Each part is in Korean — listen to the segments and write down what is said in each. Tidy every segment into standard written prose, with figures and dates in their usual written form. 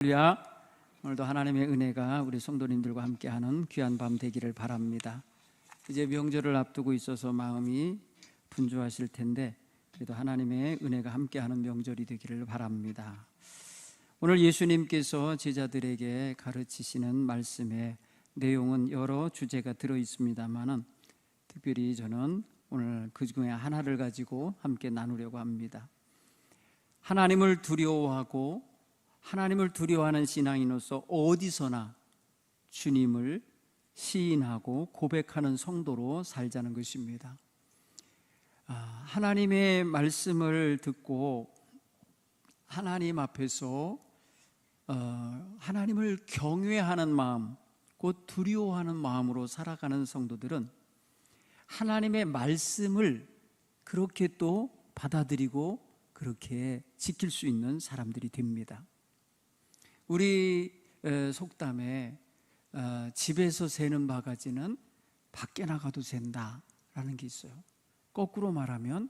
할렐루야. 오늘도 하나님의 은혜가 우리 성도님들과 함께하는 귀한 밤 되기를 바랍니다. 이제 명절을 앞두고 있어서 마음이 분주하실 텐데 그래도 하나님의 은혜가 함께하는 명절이 되기를 바랍니다. 오늘 예수님께서 제자들에게 가르치시는 말씀의 내용은 여러 주제가 들어 있습니다만은 특별히 저는 오늘 그 중에 하나를 가지고 함께 나누려고 합니다. 하나님을 두려워하고 하나님을 두려워하는 신앙인으로서 어디서나 주님을 시인하고 고백하는 성도로 살자는 것입니다. 하나님의 말씀을 듣고 하나님 앞에서 하나님을 경외하는 마음, 곧 두려워하는 마음으로 살아가는 성도들은 하나님의 말씀을 그렇게 또 받아들이고 그렇게 지킬 수 있는 사람들이 됩니다. 우리 속담에 집에서 새는 바가지는 밖에 나가도 샌다라는 게 있어요. 거꾸로 말하면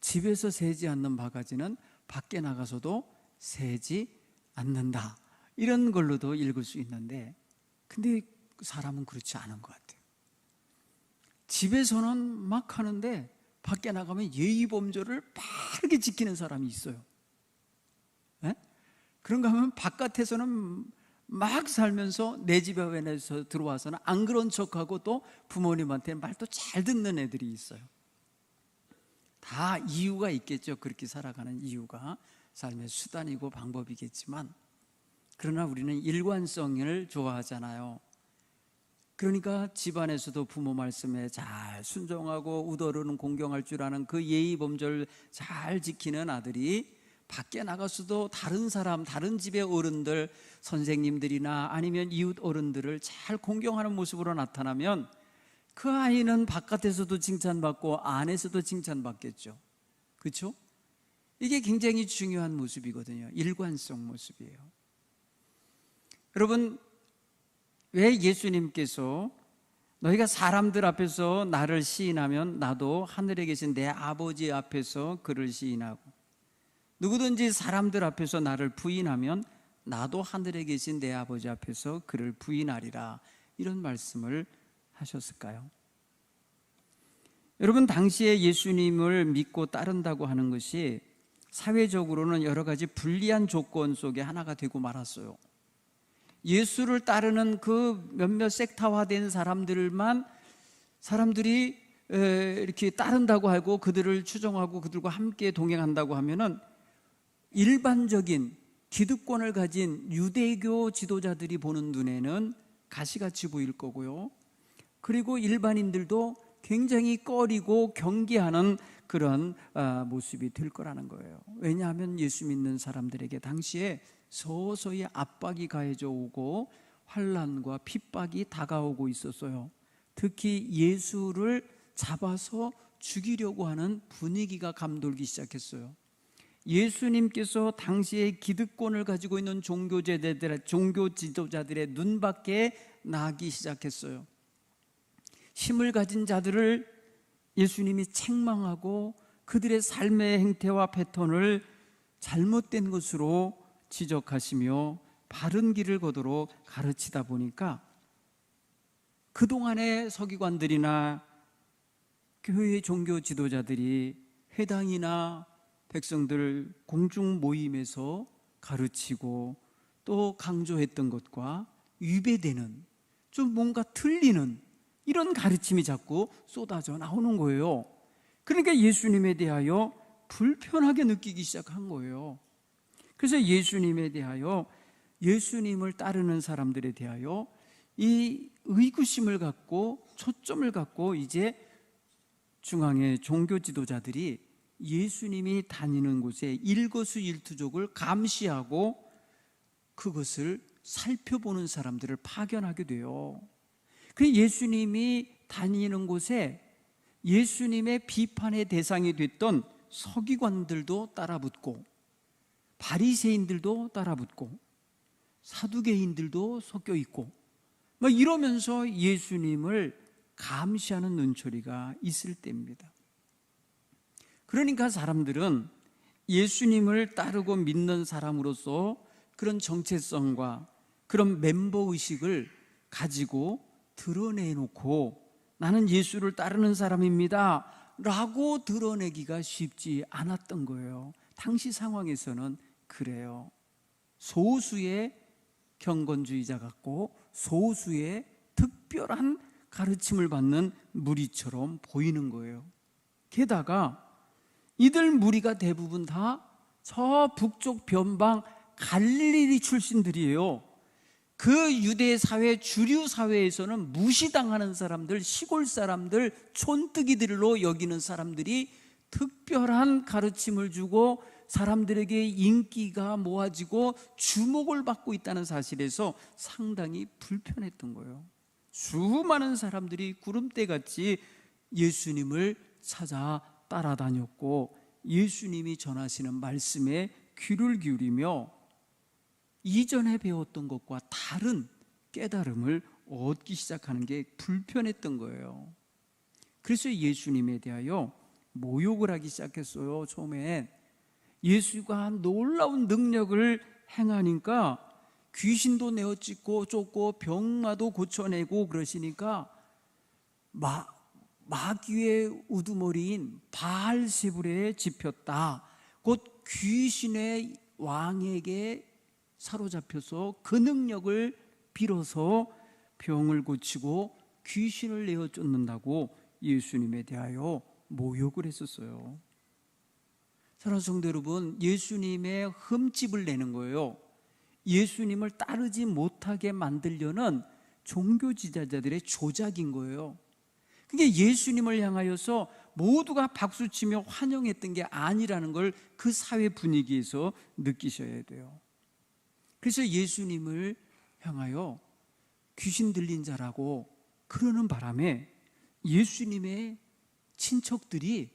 집에서 새지 않는 바가지는 밖에 나가서도 새지 않는다, 이런 걸로도 읽을 수 있는데, 근데 사람은 그렇지 않은 것 같아요. 집에서는 막 하는데 밖에 나가면 예의 범절을 빠르게 지키는 사람이 있어요. 그런가 하면 바깥에서는 막 살면서 내 집 안에서 들어와서는 안 그런 척하고 또 부모님한테 말도 잘 듣는 애들이 있어요. 다 이유가 있겠죠. 그렇게 살아가는 이유가 삶의 수단이고 방법이겠지만, 그러나 우리는 일관성을 좋아하잖아요. 그러니까 집안에서도 부모 말씀에 잘 순종하고 우더르는 공경할 줄 아는 그 예의 범절 잘 지키는 아들이 밖에 나가서도 다른 사람, 다른 집의 어른들, 선생님들이나 아니면 이웃 어른들을 잘 공경하는 모습으로 나타나면 그 아이는 바깥에서도 칭찬받고 안에서도 칭찬받겠죠. 그렇죠? 이게 굉장히 중요한 모습이거든요. 일관성 모습이에요. 여러분, 왜 예수님께서 너희가 사람들 앞에서 나를 시인하면 나도 하늘에 계신 내 아버지 앞에서 그를 시인하고, 누구든지 사람들 앞에서 나를 부인하면 나도 하늘에 계신 내 아버지 앞에서 그를 부인하리라, 이런 말씀을 하셨을까요? 여러분, 당시에 예수님을 믿고 따른다고 하는 것이 사회적으로는 여러 가지 불리한 조건 속에 하나가 되고 말았어요. 예수를 따르는 그 몇몇 섹타화된 사람들이 이렇게 따른다고 하고 그들을 추종하고 그들과 함께 동행한다고 하면은 일반적인 기득권을 가진 유대교 지도자들이 보는 눈에는 가시같이 보일 거고요. 그리고 일반인들도 굉장히 꺼리고 경계하는 그런 모습이 될 거라는 거예요. 왜냐하면 예수 믿는 사람들에게 당시에 서서히 압박이 가해져 오고 환난과 핍박이 다가오고 있었어요. 특히 예수를 잡아서 죽이려고 하는 분위기가 감돌기 시작했어요. 예수님께서 당시에 기득권을 가지고 있는 종교 지도자들의 눈밖에 나기 시작했어요. 힘을 가진 자들을 예수님이 책망하고 그들의 삶의 행태와 패턴을 잘못된 것으로 지적하시며 바른 길을 걷도록 가르치다 보니까 그동안의 서기관들이나 교회 종교 지도자들이 회당이나 백성들 공중 모임에서 가르치고 또 강조했던 것과 위배되는, 좀 뭔가 틀리는 이런 가르침이 자꾸 쏟아져 나오는 거예요. 그러니까 예수님에 대하여 불편하게 느끼기 시작한 거예요. 그래서 예수님에 대하여, 예수님을 따르는 사람들에 대하여 이 의구심을 갖고 초점을 갖고 이제 중앙의 종교 지도자들이 예수님이 다니는 곳에 일거수일투족을 감시하고 그것을 살펴보는 사람들을 파견하게 돼요. 그 예수님이 다니는 곳에 예수님의 비판의 대상이 됐던 서기관들도 따라붙고 바리새인들도 따라붙고 사두개인들도 섞여 있고 막 이러면서 예수님을 감시하는 눈초리가 있을 때입니다. 그러니까 사람들은 예수님을 따르고 믿는 사람으로서 그런 정체성과 그런 멤버의식을 가지고 드러내놓고 나는 예수를 따르는 사람입니다 라고 드러내기가 쉽지 않았던 거예요. 당시 상황에서는 그래요. 소수의 경건주의자 같고 소수의 특별한 가르침을 받는 무리처럼 보이는 거예요. 게다가 이들 무리가 대부분 다 저 북쪽 변방 갈릴리 출신들이에요. 그 유대 사회, 주류 사회에서는 무시당하는 사람들, 시골 사람들, 촌뜨기들로 여기는 사람들이 특별한 가르침을 주고 사람들에게 인기가 모아지고 주목을 받고 있다는 사실에서 상당히 불편했던 거예요. 수많은 사람들이 구름대같이 예수님을 찾아 따라다녔고 예수님이 전하시는 말씀에 귀를 기울이며 이전에 배웠던 것과 다른 깨달음을 얻기 시작하는 게 불편했던 거예요. 그래서 예수님에 대하여 모욕을 하기 시작했어요. 처음엔 예수가 놀라운 능력을 행하니까 귀신도 내어찍고 쫓고 병마도 고쳐내고 그러시니까 마귀의 우두머리인 바알세불에 집혔다. 곧 귀신의 왕에게 사로잡혀서 그 능력을 빌어서 병을 고치고 귀신을 내어 쫓는다고 예수님에 대하여 모욕을 했었어요. 사랑하는 성도 여러분, 예수님의 흠집을 내는 거예요. 예수님을 따르지 못하게 만들려는 종교 지도자들의 조작인 거예요. 그게 예수님을 향하여서 모두가 박수치며 환영했던 게 아니라는 걸 그 사회 분위기에서 느끼셔야 돼요. 그래서 예수님을 향하여 귀신 들린 자라고 그러는 바람에 예수님의 친척들이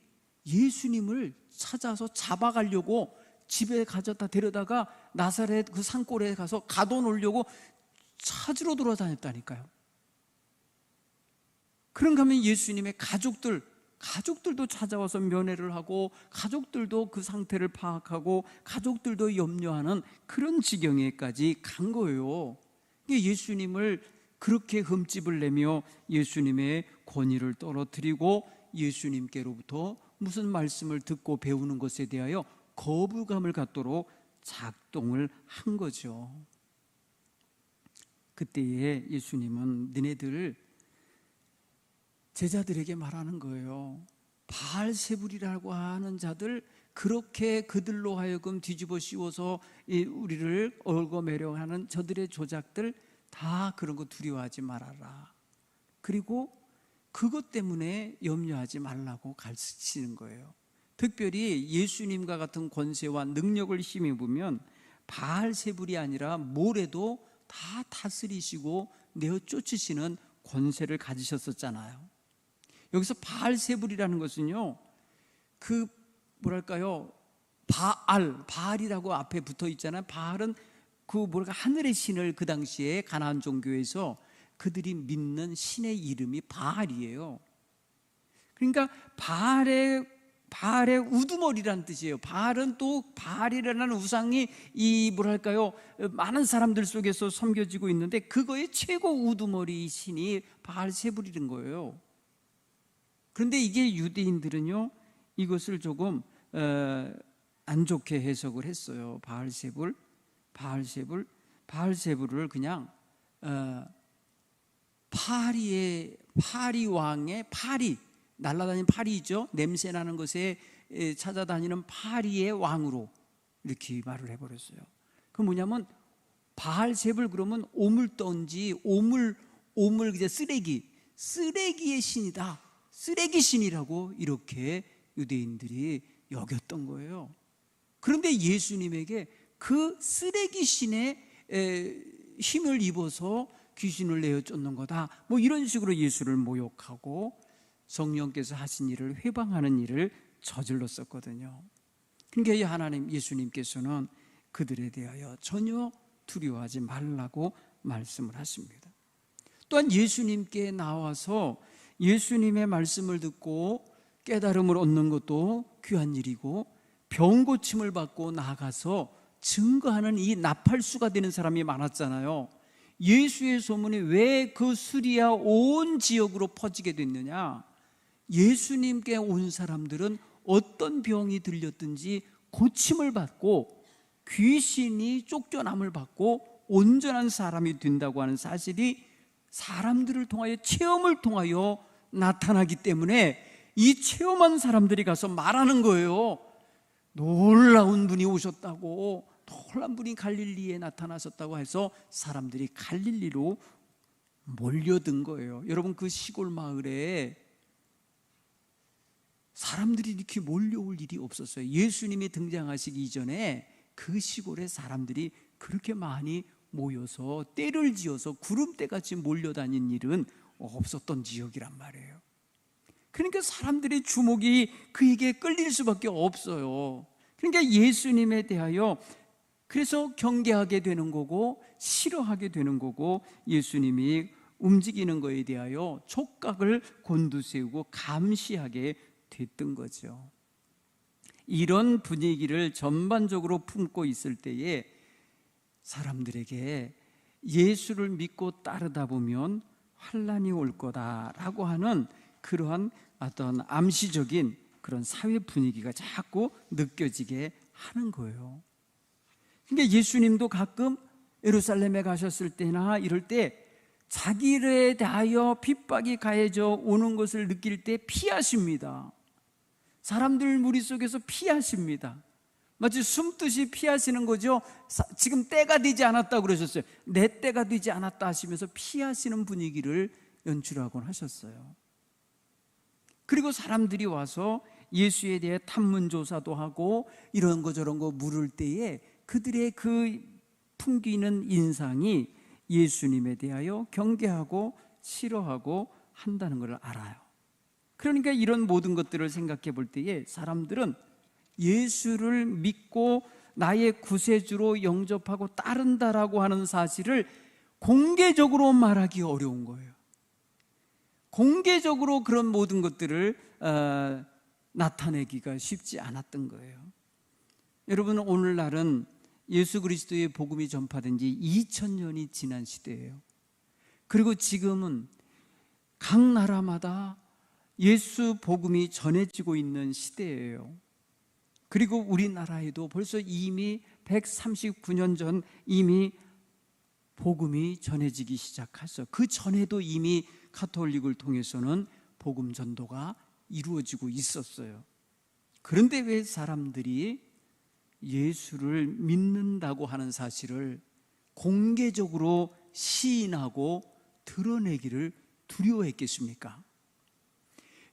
예수님을 찾아서 잡아가려고 집에 가져다 데려다가 나사렛 그 산골에 가서 가둬놓으려고 찾으러 돌아다녔다니까요. 그런가 하면 예수님의 가족들도 찾아와서 면회를 하고 가족들도 그 상태를 파악하고 가족들도 염려하는 그런 지경에까지 간 거예요. 예수님을 그렇게 흠집을 내며 예수님의 권위를 떨어뜨리고 예수님께로부터 무슨 말씀을 듣고 배우는 것에 대하여 거부감을 갖도록 작동을 한 거죠. 그때에 예수님은 너네들 제자들에게 말하는 거예요. 바알세불이라고 하는 자들, 그렇게 그들로 하여금 뒤집어 씌워서 우리를 얽어매려 하는 저들의 조작들 다 그런 거 두려워하지 말아라. 그리고 그것 때문에 염려하지 말라고 가르치는 거예요. 특별히 예수님과 같은 권세와 능력을 힘입으면 바알세불이 아니라 모래도 다 다스리시고 내어 쫓으시는 권세를 가지셨었잖아요. 여기서 바알세불이라는 것은요, 그 뭐랄까요, 바알이라고 앞에 붙어 있잖아요. 바알은 그 하늘의 신을 그 당시에 가나안 종교에서 그들이 믿는 신의 이름이 바알이에요. 그러니까 바알의 우두머리라는 뜻이에요. 바알은 또 바알이라는 우상이 많은 사람들 속에서 섬겨지고 있는데 그거의 최고 우두머리 신이 바알세불인 거예요. 그런데 이게 유대인들은요, 이것을 조금 안 좋게 해석을 했어요. 바알세불을 그냥 파리 왕의 날아다니는 파리죠. 냄새 나는 것에 찾아다니는 파리의 왕으로 이렇게 말을 해버렸어요. 그 뭐냐면 바알세불 그러면 오물던지 오물 이제 쓰레기의 신이다. 쓰레기 신이라고 이렇게 유대인들이 여겼던 거예요. 그런데 예수님에게 그 쓰레기 신의 힘을 입어서 귀신을 내어 쫓는 거다. 이런 식으로 예수를 모욕하고 성령께서 하신 일을 회방하는 일을 저질렀었거든요. 그러니까 예수님께서는 그들에 대하여 전혀 두려워하지 말라고 말씀을 하십니다. 또한 예수님께 나와서 예수님의 말씀을 듣고 깨달음을 얻는 것도 귀한 일이고 병 고침을 받고 나가서 증거하는 이 나팔수가 되는 사람이 많았잖아요. 예수의 소문이 왜 그 수리아 온 지역으로 퍼지게 됐느냐? 예수님께 온 사람들은 어떤 병이 들렸든지 고침을 받고 귀신이 쫓겨남을 받고 온전한 사람이 된다고 하는 사실이 사람들을 통하여, 체험을 통하여 나타나기 때문에 이 체험한 사람들이 가서 말하는 거예요. 놀라운 분이 오셨다고, 놀란 분이 갈릴리에 나타나셨다고 해서 사람들이 갈릴리로 몰려든 거예요. 여러분, 그 시골 마을에 사람들이 이렇게 몰려올 일이 없었어요. 예수님이 등장하시기 이전에 그 시골에 사람들이 그렇게 많이 모여서 떼를 지어서 구름대같이 몰려다닌 일은 없었던 지역이란 말이에요. 그러니까 사람들의 주목이 그에게 끌릴 수밖에 없어요. 그러니까 예수님에 대하여 그래서 경계하게 되는 거고 싫어하게 되는 거고, 예수님이 움직이는 것에 대하여 촉각을 곤두세우고 감시하게 됐던 거죠. 이런 분위기를 전반적으로 품고 있을 때에 사람들에게 예수를 믿고 따르다 보면 환난이 올 거다라고 하는 그러한 어떤 암시적인 그런 사회 분위기가 자꾸 느껴지게 하는 거예요. 그러니까 예수님도 가끔 예루살렘에 가셨을 때나 이럴 때 자기를 대하여 핍박이 가해져 오는 것을 느낄 때 피하십니다. 사람들 무리 속에서 피하십니다. 마치 숨듯이 피하시는 거죠. 지금 때가 되지 않았다고 그러셨어요. 내 때가 되지 않았다 하시면서 피하시는 분위기를 연출하곤 하셨어요. 그리고 사람들이 와서 예수에 대해 탐문조사도 하고 이런 거 저런 거 물을 때에 그들의 그 풍기는 인상이 예수님에 대하여 경계하고 싫어하고 한다는 걸 알아요. 그러니까 이런 모든 것들을 생각해 볼 때에 사람들은 예수를 믿고 나의 구세주로 영접하고 따른다라고 하는 사실을 공개적으로 말하기 어려운 거예요. 공개적으로 그런 모든 것들을 나타내기가 쉽지 않았던 거예요. 여러분, 오늘날은 예수 그리스도의 복음이 전파된 지 2000년이 지난 시대예요. 그리고 지금은 각 나라마다 예수 복음이 전해지고 있는 시대예요. 그리고 우리나라에도 벌써 이미 139년 전 이미 복음이 전해지기 시작했어요. 그 전에도 이미 가톨릭을 통해서는 복음 전도가 이루어지고 있었어요. 그런데 왜 사람들이 예수를 믿는다고 하는 사실을 공개적으로 시인하고 드러내기를 두려워했겠습니까?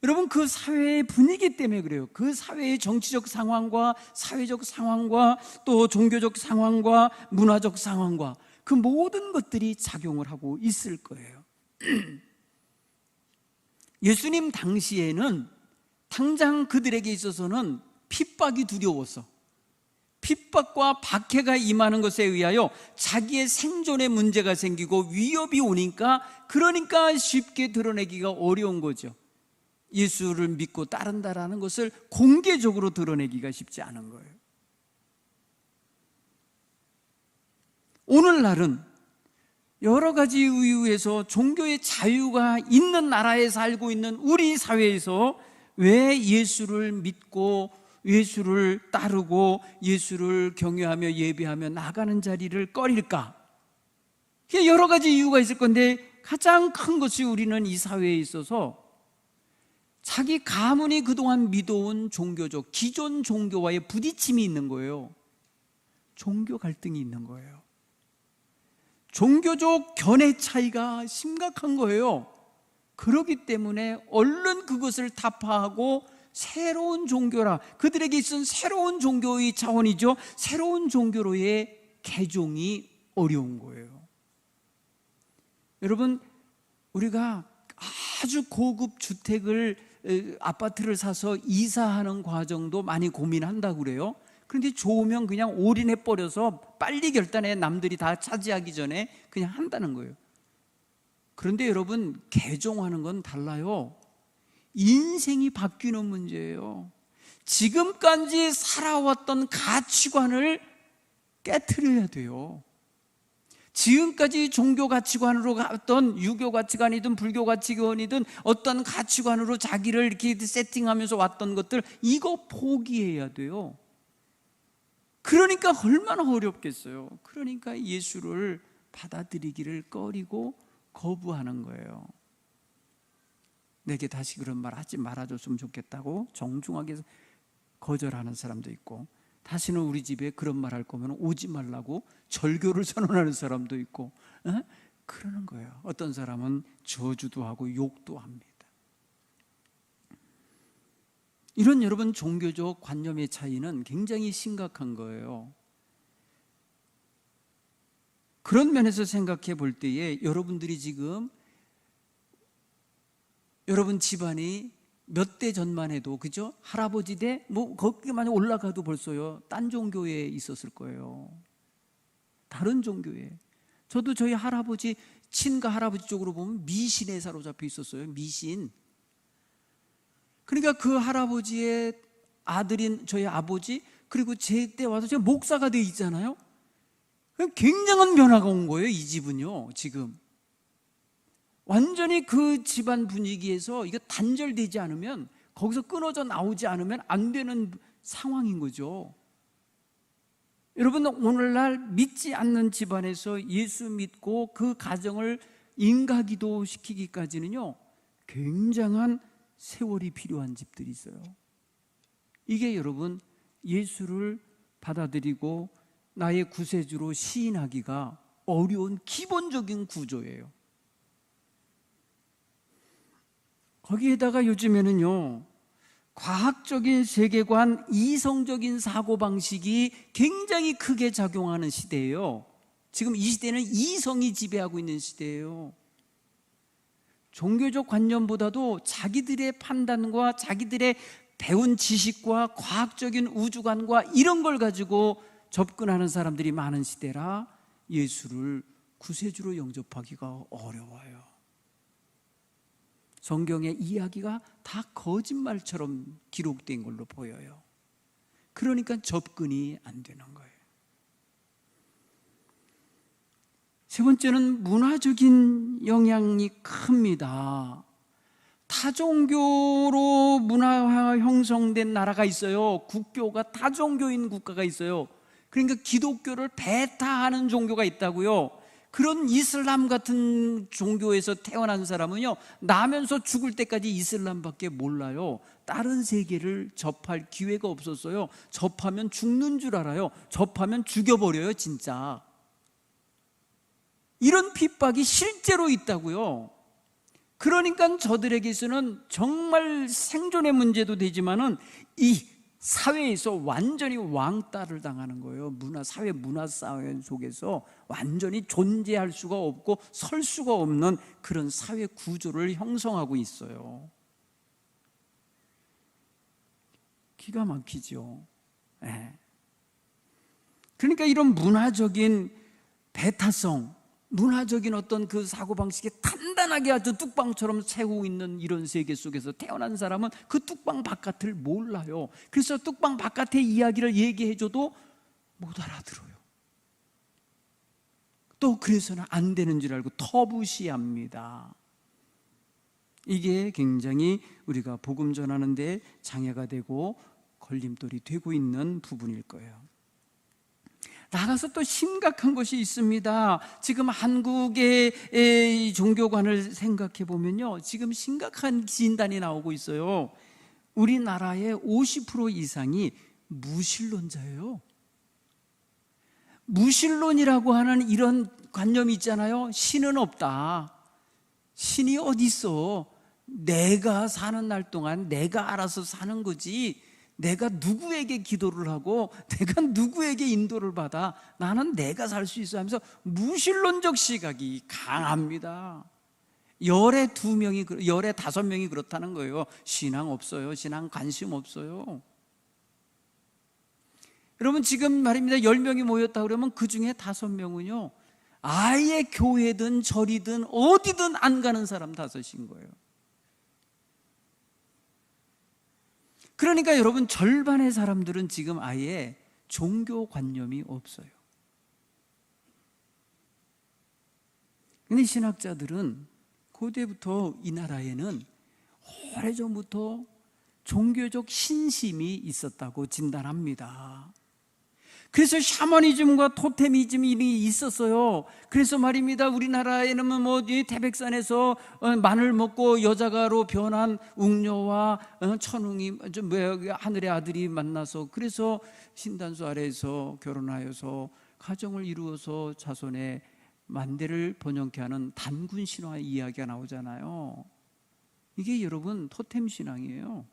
여러분, 그 사회의 분위기 때문에 그래요. 그 사회의 정치적 상황과 사회적 상황과 또 종교적 상황과 문화적 상황과 그 모든 것들이 작용을 하고 있을 거예요. 예수님 당시에는 당장 그들에게 있어서는 핍박이 두려웠어. 핍박과 박해가 임하는 것에 의하여 자기의 생존에 문제가 생기고 위협이 오니까 그러니까 쉽게 드러내기가 어려운 거죠. 예수를 믿고 따른다라는 것을 공개적으로 드러내기가 쉽지 않은 거예요. 오늘날은 여러 가지 이유에서 종교의 자유가 있는 나라에 살고 있는 우리 사회에서 왜 예수를 믿고 예수를 따르고 예수를 경외하며 예배하며 나가는 자리를 꺼릴까? 여러 가지 이유가 있을 건데 가장 큰 것이 우리는 이 사회에 있어서 자기 가문이 그동안 믿어온 종교적 기존 종교와의 부딪힘이 있는 거예요. 종교 갈등이 있는 거예요. 종교적 견해 차이가 심각한 거예요. 그렇기 때문에 얼른 그것을 타파하고 새로운 종교라, 그들에게 있은 새로운 종교의 차원이죠. 새로운 종교로의 개종이 어려운 거예요. 여러분, 우리가 아주 고급 주택을 아파트를 사서 이사하는 과정도 많이 고민한다고 그래요. 그런데 좋으면 그냥 올인해버려서 빨리 결단해 남들이 다 차지하기 전에 그냥 한다는 거예요. 그런데 여러분, 개종하는 건 달라요. 인생이 바뀌는 문제예요. 지금까지 살아왔던 가치관을 깨트려야 돼요. 지금까지 종교 가치관으로 갔던 유교 가치관이든 불교 가치관이든 어떤 가치관으로 자기를 이렇게 세팅하면서 왔던 것들, 이거 포기해야 돼요. 그러니까 얼마나 어렵겠어요. 그러니까 예수를 받아들이기를 꺼리고 거부하는 거예요. 내게 다시 그런 말 하지 말아줬으면 좋겠다고 정중하게 거절하는 사람도 있고, 다시는 우리 집에 그런 말 할 거면 오지 말라고 절교를 선언하는 사람도 있고, 그러는 거예요. 어떤 사람은 저주도 하고 욕도 합니다. 이런 여러분 종교적 관념의 차이는 굉장히 심각한 거예요. 그런 면에서 생각해 볼 때에 여러분들이 지금 여러분 집안이 몇 대 전만 해도, 그죠? 할아버지 대 거기만 올라가도 벌써요 딴 종교에 있었을 거예요. 다른 종교에. 저도 저희 할아버지, 친가 할아버지 쪽으로 보면 미신에 사로잡혀 있었어요. 미신. 그러니까 그 할아버지의 아들인 저희 아버지, 그리고 제 때 와서 제가 목사가 돼 있잖아요. 굉장한 변화가 온 거예요. 이 집은요 지금 완전히 그 집안 분위기에서 이거 단절되지 않으면, 거기서 끊어져 나오지 않으면 안 되는 상황인 거죠. 여러분, 오늘날 믿지 않는 집안에서 예수 믿고 그 가정을 인가기도 시키기까지는요 굉장한 세월이 필요한 집들이 있어요. 이게 여러분 예수를 받아들이고 나의 구세주로 시인하기가 어려운 기본적인 구조예요. 거기에다가 요즘에는요 과학적인 세계관, 이성적인 사고방식이 굉장히 크게 작용하는 시대예요. 지금 이 시대는 이성이 지배하고 있는 시대예요. 종교적 관념보다도 자기들의 판단과 자기들의 배운 지식과 과학적인 우주관과 이런 걸 가지고 접근하는 사람들이 많은 시대라 예수를 구세주로 영접하기가 어려워요. 성경의 이야기가 다 거짓말처럼 기록된 걸로 보여요. 그러니까 접근이 안 되는 거예요. 세 번째는 문화적인 영향이 큽니다. 타종교로 문화화 형성된 나라가 있어요. 국교가 타종교인 국가가 있어요. 그러니까 기독교를 배타하는 종교가 있다고요. 그런 이슬람 같은 종교에서 태어난 사람은요 나면서 죽을 때까지 이슬람밖에 몰라요. 다른 세계를 접할 기회가 없었어요. 접하면 죽는 줄 알아요. 접하면 죽여버려요 진짜. 이런 핍박이 실제로 있다고요. 그러니까 저들에게서는 정말 생존의 문제도 되지만은 이 사회에서 완전히 왕따를 당하는 거예요. 사회 속에서 완전히 존재할 수가 없고 설 수가 없는 그런 사회 구조를 형성하고 있어요. 기가 막히죠. 네. 그러니까 이런 문화적인 배타성, 문화적인 어떤 그 사고방식에 단단하게 아주 뚝방처럼 세우고 있는 이런 세계 속에서 태어난 사람은 그 뚝방 바깥을 몰라요. 그래서 뚝방 바깥의 이야기를 얘기해줘도 못 알아들어요. 또 그래서는 안 되는 줄 알고 터부시합니다. 이게 굉장히 우리가 복음 전하는 데 장애가 되고 걸림돌이 되고 있는 부분일 거예요. 나가서 또 심각한 것이 있습니다. 지금 한국의 종교관을 생각해 보면요 지금 심각한 진단이 나오고 있어요. 우리나라의 50% 이상이 무신론자예요. 무신론이라고 하는 이런 관념이 있잖아요. 신은 없다. 신이 어디 있어? 내가 사는 날 동안 내가 알아서 사는 거지, 내가 누구에게 기도를 하고 내가 누구에게 인도를 받아 나는 내가 살 수 있어 하면서 무신론적 시각이 강합니다. 열에 5명이 그렇다는 거예요. 신앙 없어요. 신앙 관심 없어요. 여러분 지금 말입니다. 10명이 모였다 그러면 그 중에 5명은요 아예 교회든 절이든 어디든 안 가는 사람 5인 거예요. 그러니까 여러분 절반의 사람들은 지금 아예 종교관념이 없어요. 근데 신학자들은 고대부터 이 나라에는 오래전부터 종교적 신심이 있었다고 진단합니다. 그래서 샤머니즘과 토테미즘이 있었어요. 그래서 말입니다, 우리나라에는 태백산에서 마늘 먹고 여자가로 변한 웅녀와 천웅이 하늘의 아들이 만나서 그래서 신단수 아래에서 결혼하여서 가정을 이루어서 자손의 만대를 번영케 하는 단군 신화 이야기가 나오잖아요. 이게 여러분 토템 신앙이에요.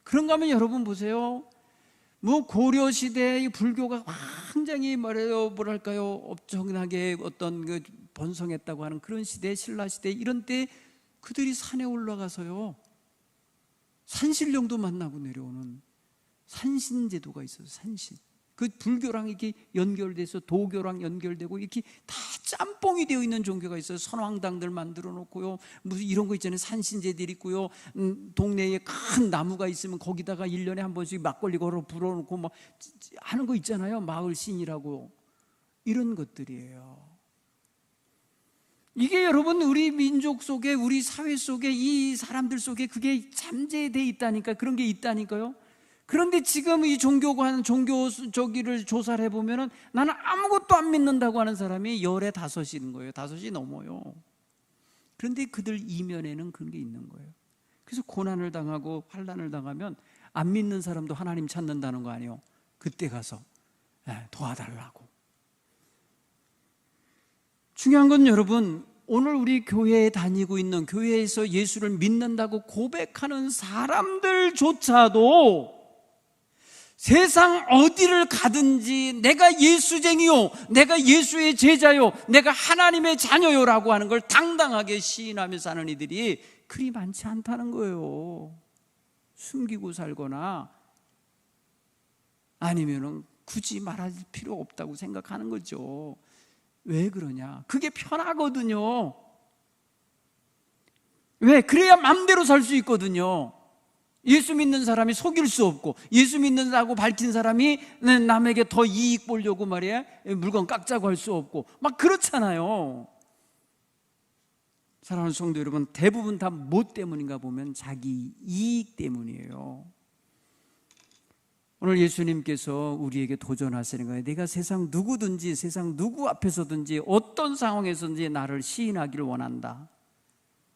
그런가 하면 여러분 보세요. 고려 시대의 불교가 굉장히 엄청나게 어떤 번성했다고 하는 그런 시대, 신라 시대 이런 때 그들이 산에 올라가서요 산신령도 만나고 내려오는 산신제도가 있어요. 산신. 그 불교랑 이렇게 연결돼서 도교랑 연결되고 이렇게 다 짬뽕이 되어 있는 종교가 있어요. 선왕당들 만들어 놓고요, 무슨 이런 거 있잖아요. 산신제들 있고요, 동네에 큰 나무가 있으면 거기다가 1년에 한 번씩 막걸리 걸어 불어놓고 뭐 하는 거 있잖아요. 마을 신이라고. 이런 것들이에요. 이게 여러분 우리 민족 속에, 우리 사회 속에, 이 사람들 속에 그게 잠재되어 있다니까. 그런 게 있다니까요. 그런데 지금 이 종교관, 저기를 조사를 해보면은 나는 아무것도 안 믿는다고 하는 사람이 열에 5인 거예요. 5이 넘어요. 그런데 그들 이면에는 그런 게 있는 거예요. 그래서 고난을 당하고 환난을 당하면 안 믿는 사람도 하나님 찾는다는 거 아니에요. 그때 가서 도와달라고. 중요한 건 여러분, 오늘 우리 교회에 다니고 있는, 교회에서 예수를 믿는다고 고백하는 사람들조차도 세상 어디를 가든지 내가 예수쟁이요, 내가 예수의 제자요, 내가 하나님의 자녀요라고 하는 걸 당당하게 시인하며 사는 이들이 그리 많지 않다는 거예요. 숨기고 살거나 아니면은 굳이 말할 필요 없다고 생각하는 거죠. 왜 그러냐? 그게 편하거든요. 왜? 그래야 마음대로 살 수 있거든요. 예수 믿는 사람이 속일 수 없고, 예수 믿는다고 밝힌 사람이 남에게 더 이익 보려고 말이야 물건 깎자고 할 수 없고 막 그렇잖아요. 사랑하는 성도 여러분, 대부분 다 뭐 때문인가 보면 자기 이익 때문이에요. 오늘 예수님께서 우리에게 도전하시는 거예요. 내가 세상 누구든지, 세상 누구 앞에서든지 어떤 상황에서든지 나를 시인하기를 원한다.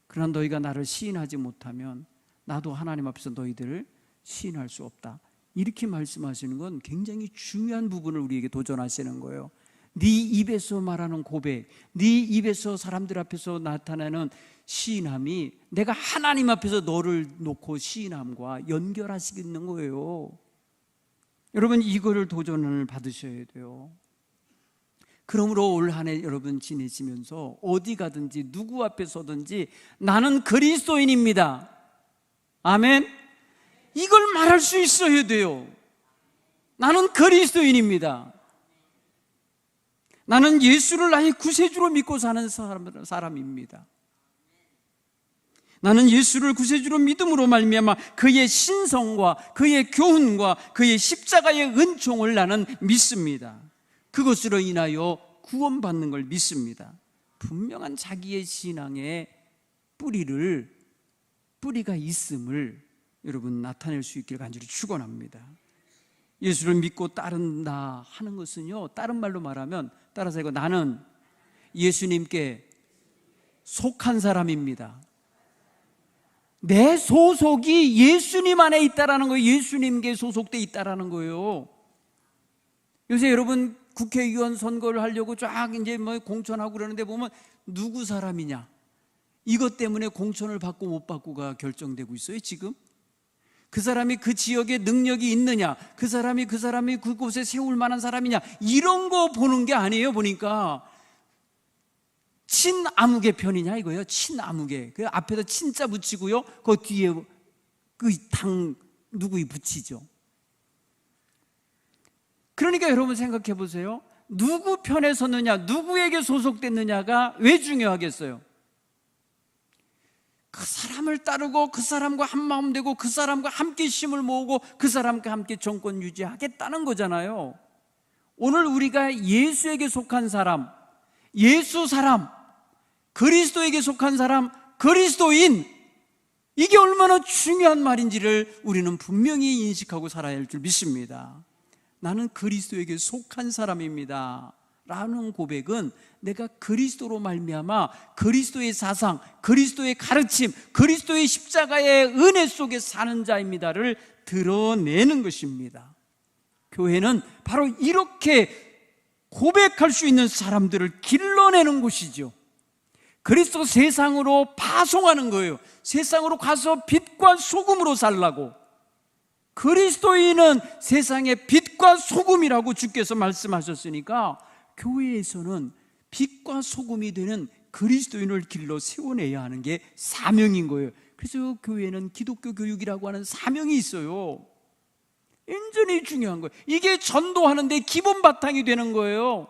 그러나 너희가 나를 시인하지 못하면 나도 하나님 앞에서 너희들을 시인할 수 없다. 이렇게 말씀하시는 건 굉장히 중요한 부분을 우리에게 도전하시는 거예요. 네 입에서 말하는 고백, 네 입에서 사람들 앞에서 나타나는 시인함이 내가 하나님 앞에서 너를 놓고 시인함과 연결하시겠는 거예요. 여러분, 이거를 도전을 받으셔야 돼요. 그러므로 올 한 해 여러분 지내시면서 어디 가든지 누구 앞에 서든지 나는 그리스도인입니다, 아멘. 이걸 말할 수 있어야 돼요. 나는 그리스도인입니다. 나는 예수를 나의 구세주로 믿고 사는 사람입니다. 나는 예수를 구세주로 믿음으로 말미암아 그의 신성과 그의 교훈과 그의 십자가의 은총을 나는 믿습니다. 그것으로 인하여 구원받는 걸 믿습니다. 분명한 자기의 신앙의 뿌리가 있음을 여러분 나타낼 수 있기를 간절히 축원합니다. 예수를 믿고 따른다 하는 것은요, 다른 말로 말하면, 따라서 이거, 나는 예수님께 속한 사람입니다. 내 소속이 예수님 안에 있다라는 거예요. 예수님께 소속돼 있다라는 거예요. 요새 여러분 국회의원 선거를 하려고 쫙 이제 공천하고 그러는데 보면 누구 사람이냐, 이것 때문에 공천을 받고 못 받고가 결정되고 있어요. 지금 그 사람이 그 지역에 능력이 있느냐, 그 사람이 그곳에 세울 만한 사람이냐, 이런 거 보는 게 아니에요. 보니까 친아무개 편이냐 이거예요. 친아무개. 그 앞에다 친자 붙이고요, 그 뒤에 그 당 누구 붙이죠. 그러니까 여러분 생각해 보세요. 누구 편에 섰느냐, 누구에게 소속됐느냐가 왜 중요하겠어요? 그 사람을 따르고 그 사람과 한마음 되고 그 사람과 함께 힘을 모으고 그 사람과 함께 정권 유지하겠다는 거잖아요. 오늘 우리가 예수에게 속한 사람, 예수 사람, 그리스도에게 속한 사람, 그리스도인, 이게 얼마나 중요한 말인지를 우리는 분명히 인식하고 살아야 할 줄 믿습니다. 나는 그리스도에게 속한 사람입니다 라는 고백은 내가 그리스도로 말미암아 그리스도의 사상, 그리스도의 가르침, 그리스도의 십자가의 은혜 속에 사는 자입니다를 드러내는 것입니다. 교회는 바로 이렇게 고백할 수 있는 사람들을 길러내는 곳이죠. 그리스도 세상으로 파송하는 거예요. 세상으로 가서 빛과 소금으로 살라고. 그리스도인은 세상의 빛과 소금이라고 주께서 말씀하셨으니까 교회에서는 빛과 소금이 되는 그리스도인을 길러 세워내야 하는 게 사명인 거예요. 그래서 교회는 기독교 교육이라고 하는 사명이 있어요. 완전히 중요한 거예요. 이게 전도하는 데 기본 바탕이 되는 거예요.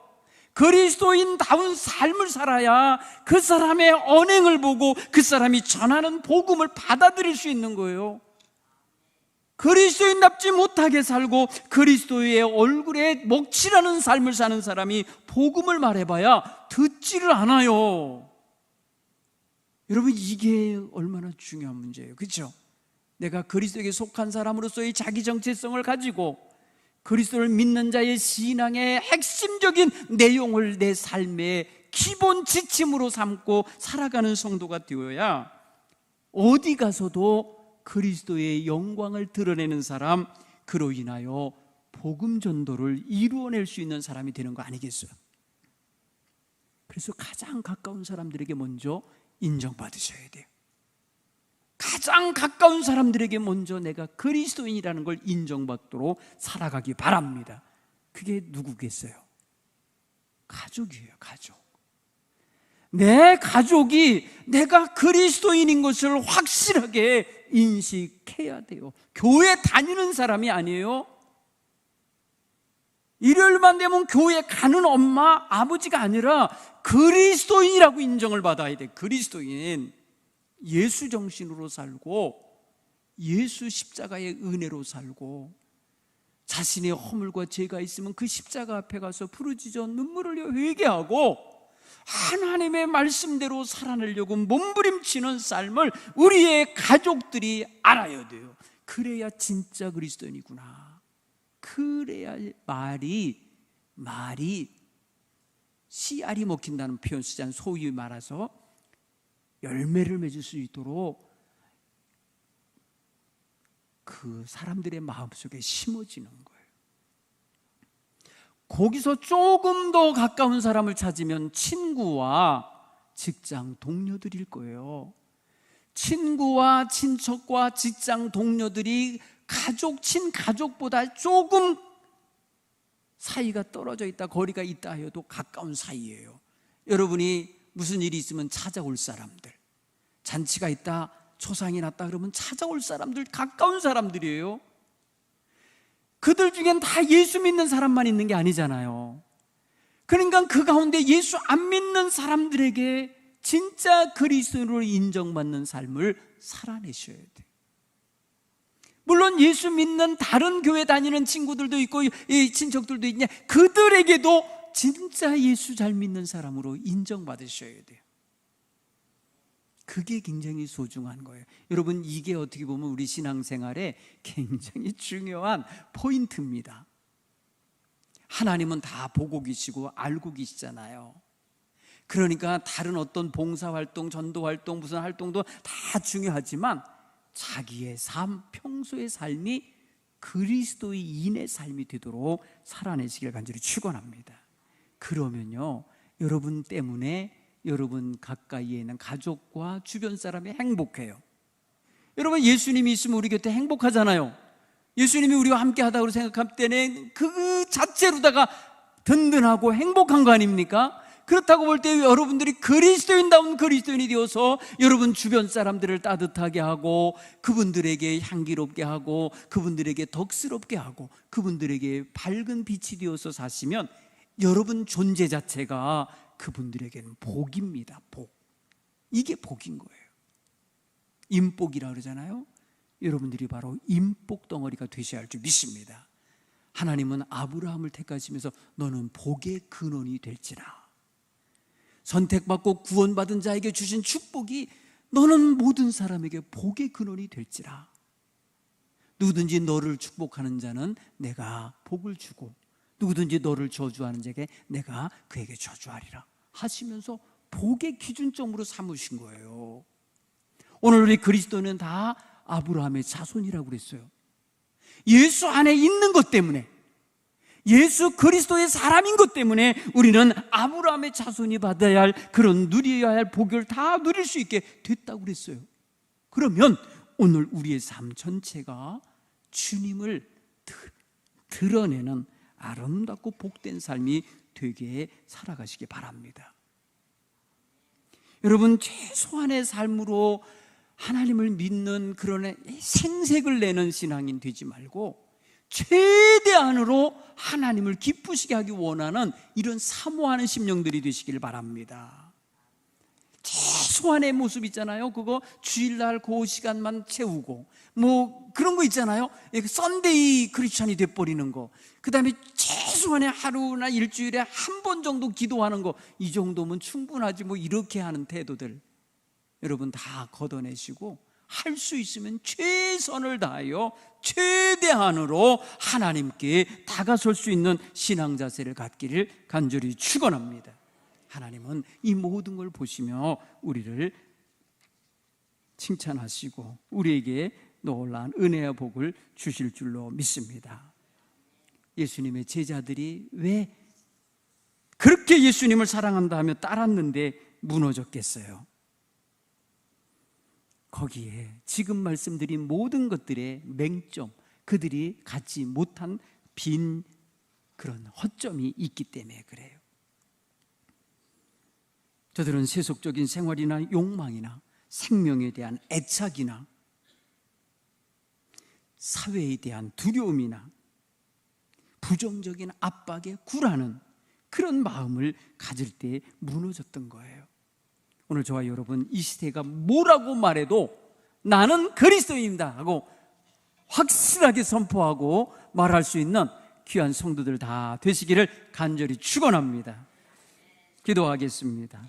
그리스도인다운 삶을 살아야 그 사람의 언행을 보고 그 사람이 전하는 복음을 받아들일 수 있는 거예요. 그리스도인답지 못하게 살고 그리스도의 얼굴에 먹칠하는 삶을 사는 사람이 복음을 말해봐야 듣지를 않아요. 여러분, 이게 얼마나 중요한 문제예요. 그렇죠? 내가 그리스도에게 속한 사람으로서의 자기 정체성을 가지고 그리스도를 믿는 자의 신앙의 핵심적인 내용을 내 삶의 기본 지침으로 삼고 살아가는 성도가 되어야 어디 가서도 그리스도의 영광을 드러내는 사람, 그로 인하여 복음 전도를 이루어낼 수 있는 사람이 되는 거 아니겠어요? 그래서 가장 가까운 사람들에게 먼저 인정받으셔야 돼요. 가장 가까운 사람들에게 먼저 내가 그리스도인이라는 걸 인정받도록 살아가기 바랍니다. 그게 누구겠어요? 가족이에요. 가족. 내 가족이 내가 그리스도인인 것을 확실하게 인식해야 돼요. 교회 다니는 사람이 아니에요. 일요일만 되면 교회 가는 엄마, 아버지가 아니라 그리스도인이라고 인정을 받아야 돼. 그리스도인. 예수 정신으로 살고 예수 십자가의 은혜로 살고 자신의 허물과 죄가 있으면 그 십자가 앞에 가서 부르짖어 눈물을 흘려 회개하고 하나님의 말씀대로 살아내려고 몸부림치는 삶을 우리의 가족들이 알아야 돼요. 그래야 진짜 그리스도인이구나. 그래야 말이 씨알이 먹힌다는 표현 쓰자면 소위 말해서 열매를 맺을 수 있도록 그 사람들의 마음속에 심어지는 거예요. 거기서 조금 더 가까운 사람을 찾으면 친구와 직장 동료들일 거예요. 친구와 친척과 직장 동료들이 가족, 친가족보다 조금 사이가 떨어져 있다, 거리가 있다 해도 가까운 사이예요. 여러분이 무슨 일이 있으면 찾아올 사람들, 잔치가 있다, 초상이 났다 그러면 찾아올 사람들, 가까운 사람들이에요. 그들 중엔 다 예수 믿는 사람만 있는 게 아니잖아요. 그러니까 그 가운데 예수 안 믿는 사람들에게 진짜 그리스도로 인정받는 삶을 살아내셔야 돼요. 물론 예수 믿는 다른 교회 다니는 친구들도 있고 친척들도 있냐, 그들에게도 진짜 예수 잘 믿는 사람으로 인정받으셔야 돼요. 그게 굉장히 소중한 거예요. 여러분, 이게 어떻게 보면 우리 신앙생활에 굉장히 중요한 포인트입니다. 하나님은 다 보고 계시고 알고 계시잖아요. 그러니까 다른 어떤 봉사활동, 전도활동, 무슨 활동도 다 중요하지만 자기의 삶, 평소의 삶이 그리스도인의 삶이 되도록 살아내시길 간절히 축원합니다. 그러면요, 여러분 때문에 여러분 가까이에 있는 가족과 주변 사람이 행복해요. 여러분, 예수님이 있으면 우리 곁에 행복하잖아요. 예수님이 우리와 함께 하다고 생각할 때는 그 자체로다가 든든하고 행복한 거 아닙니까? 그렇다고 볼 때 여러분들이 그리스도인다운 그리스도인이 되어서 여러분 주변 사람들을 따뜻하게 하고 그분들에게 향기롭게 하고 그분들에게 덕스럽게 하고 그분들에게 밝은 빛이 되어서 사시면 여러분 존재 자체가 그분들에게는 복입니다. 복. 이게 복인 거예요. 임복이라 그러잖아요. 여러분들이 바로 임복 덩어리가 되셔야 할 줄 믿습니다. 하나님은 아브라함을 택하시면서 너는 복의 근원이 될지라. 선택받고 구원받은 자에게 주신 축복이 너는 모든 사람에게 복의 근원이 될지라. 누구든지 너를 축복하는 자는 내가 복을 주고 누구든지 너를 저주하는 자에게 내가 그에게 저주하리라 하시면서 복의 기준점으로 삼으신 거예요. 오늘 우리 그리스도는 다 아브라함의 자손이라고 그랬어요. 예수 안에 있는 것 때문에, 예수 그리스도의 사람인 것 때문에 우리는 아브라함의 자손이 받아야 할, 그런 누려야 할 복을 다 누릴 수 있게 됐다고 그랬어요. 그러면 오늘 우리의 삶 전체가 주님을 드러내는 아름답고 복된 삶이 되게 살아가시기 바랍니다. 여러분, 최소한의 삶으로 하나님을 믿는 그런 생색을 내는 신앙인 되지 말고 최대한으로 하나님을 기쁘시게 하기 원하는 이런 사모하는 심령들이 되시길 바랍니다. 최소한의 모습 있잖아요. 그거 주일날 그 시간만 채우고 뭐 그런 거 있잖아요. 썬데이 크리스찬이 돼버리는 거, 그 다음에 최소한의 하루나 일주일에 한 번 정도 기도하는 거, 이 정도면 충분하지 뭐 이렇게 하는 태도들 여러분 다 걷어내시고 할 수 있으면 최선을 다하여 최대한으로 하나님께 다가설 수 있는 신앙 자세를 갖기를 간절히 축원합니다. 하나님은 이 모든 걸 보시며 우리를 칭찬하시고 우리에게 놀라운 은혜와 복을 주실 줄로 믿습니다. 예수님의 제자들이 왜 그렇게 예수님을 사랑한다 하며 따랐는데 무너졌겠어요? 거기에 지금 말씀드린 모든 것들의 맹점, 그들이 갖지 못한 빈 그런 허점이 있기 때문에 그래요. 저들은 세속적인 생활이나 욕망이나 생명에 대한 애착이나 사회에 대한 두려움이나 부정적인 압박에 굴하는 그런 마음을 가질 때 무너졌던 거예요. 오늘 저와 여러분, 이 시대가 뭐라고 말해도 나는 그리스도인이다 하고 확실하게 선포하고 말할 수 있는 귀한 성도들 다 되시기를 간절히 축원합니다. 기도하겠습니다.